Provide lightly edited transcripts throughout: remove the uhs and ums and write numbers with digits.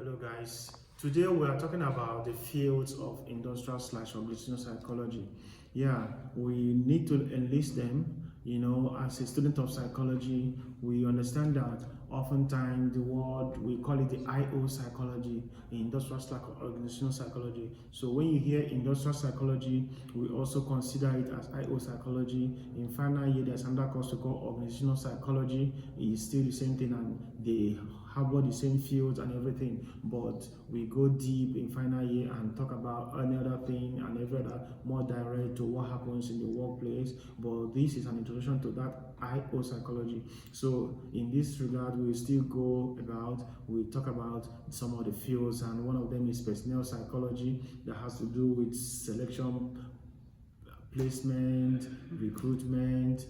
Hello guys, today we are talking about the fields of industrial / organizational psychology. Yeah, we need to enlist them. As a student of psychology, we understand that oftentimes the word, we call it the IO psychology, industrial / organizational psychology. So when you hear industrial psychology, we also consider it as IO psychology. In final year, there's another course we call organizational psychology. It's still the same thing, and they have the same fields and everything, but we go deep in final year and talk about any other thing and every other more direct to what happens in the workplace. But this is an introduction to that IO psychology. So in this regard, we still we talk about some of the fields, and one of them is personnel psychology that has to do with selection, placement, recruitment,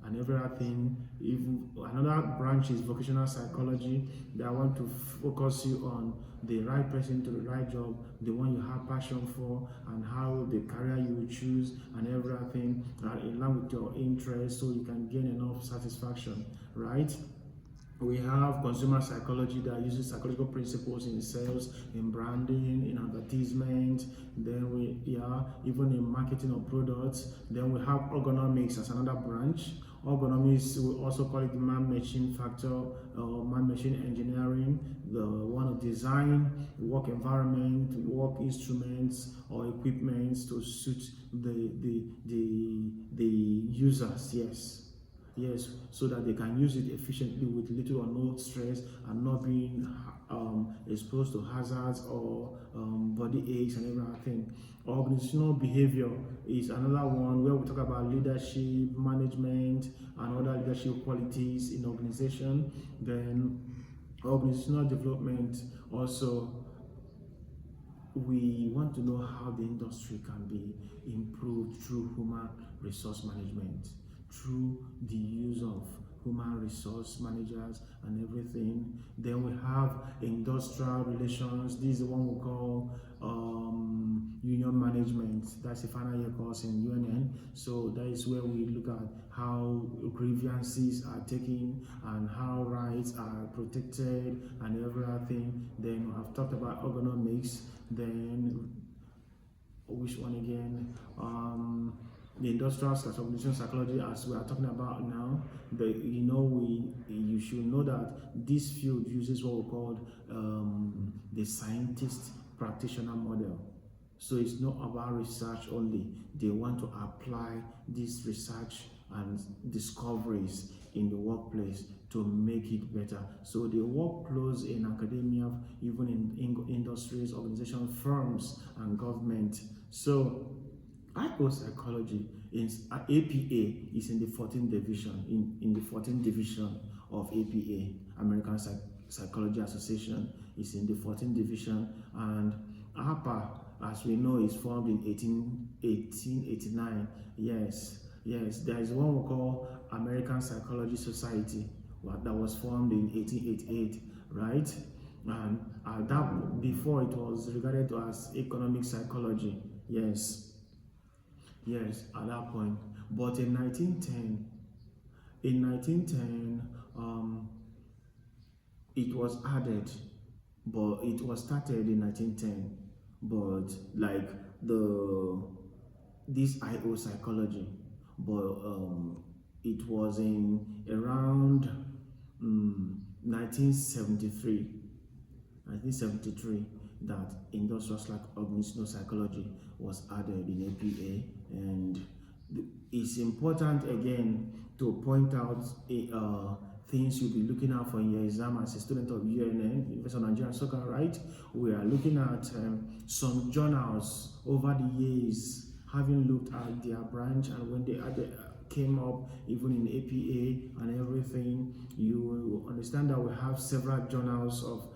and everything. Even another branch is vocational psychology that want to focus you on the right person to the right job, the one you have passion for, and how the career you will choose and everything in line with your interests, so you can gain enough satisfaction, right? We have consumer psychology that uses psychological principles in sales, in branding, in advertisement. Then even in marketing of products. Then we have ergonomics as another branch. Ergonomics, we also call it man-machine factor, man-machine engineering, the one of design work environment, work instruments or equipment to suit the users. Yes, so that they can use it efficiently with little or no stress and not being exposed to hazards or body aches and everything. Organizational behavior is another one where we talk about leadership, management, and other leadership qualities in organization. Then organizational development also, we want to know how the industry can be improved through human resource management, through the use of human resource managers and everything. Then we have industrial relations. This is the one we call union management. That's a final year course in UNN. So that is where we look at how grievances are taken and how rights are protected and everything. Then I've talked about ergonomics. Then which one again? The industrial / organizational psychology, as we are talking about now. You should know that this field uses what we call the scientist practitioner model. So it's not about research only. They want to apply this research and discoveries in the workplace to make it better. So they work close in academia, even in industries, organizations, firms, and government. So IO psychology is APA is in the 14th division, in the 14th division of APA, American Psychology Association, is in the 14th division, and APA, as we know, is formed in 1889. Yes, there is one we call American Psychology Society that was formed in 1888, right? And that before it was regarded as economic psychology. Yes, at that point. But in 1910, it was added, but it was started in 1910. But like this IO psychology, but it was in around 1973 that industrial / organizational psychology was added in APA. And it's important again to point out things you'll be looking out for in your exam as a student of UNN, University of Nigeria Soccer, right? We are looking at some journals over the years, having looked at their branch, and when they came up, even in APA and everything, you will understand that we have several journals of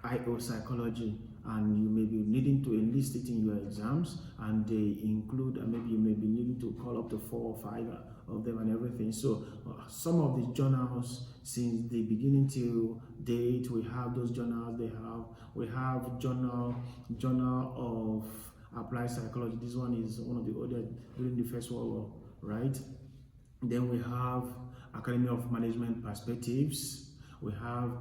IO psychology, and you may be needing to enlist it in your exams, and they include, maybe you may be needing to call up to 4 or 5 of them and everything. So some of the journals, since the beginning till date, we have those journals. We have journal of applied psychology. This one is one of the oldest during the First World War, right? Then we have Academy of Management Perspectives. We have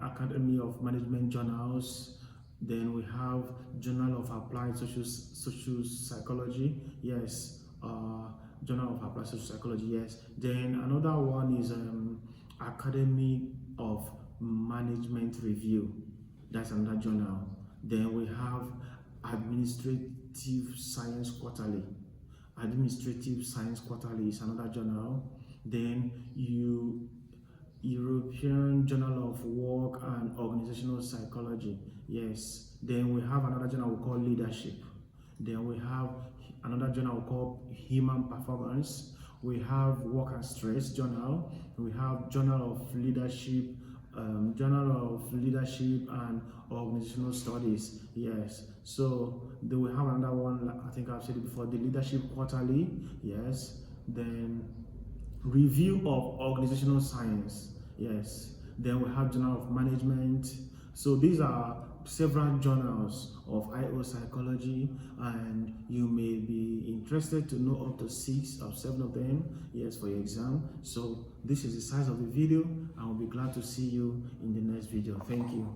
Academy of Management journals. Then we have Journal of Applied Social Psychology. Yes. Journal of Applied Social Psychology. Yes. Then another one is Academy of Management Review. That's another journal. Then we have Administrative Science Quarterly. Administrative Science Quarterly is another journal. Then European Journal of Work and Organizational Psychology. Yes. Then we have another journal we call Leadership. Then we have another journal we call Human Performance. We have Work and Stress journal. We have Journal of Leadership, Journal of Leadership and Organizational Studies. Yes. So then we have another one, I think I've said it before, the Leadership Quarterly. Yes. Then Review of Organizational Science. Yes. Then we have Journal of Management. So these are several journals of IO psychology, and you may be interested to know up to 6 or 7 of them, yes, for your exam. So this is the size of the video. I will be glad to see you in the next video. Thank you.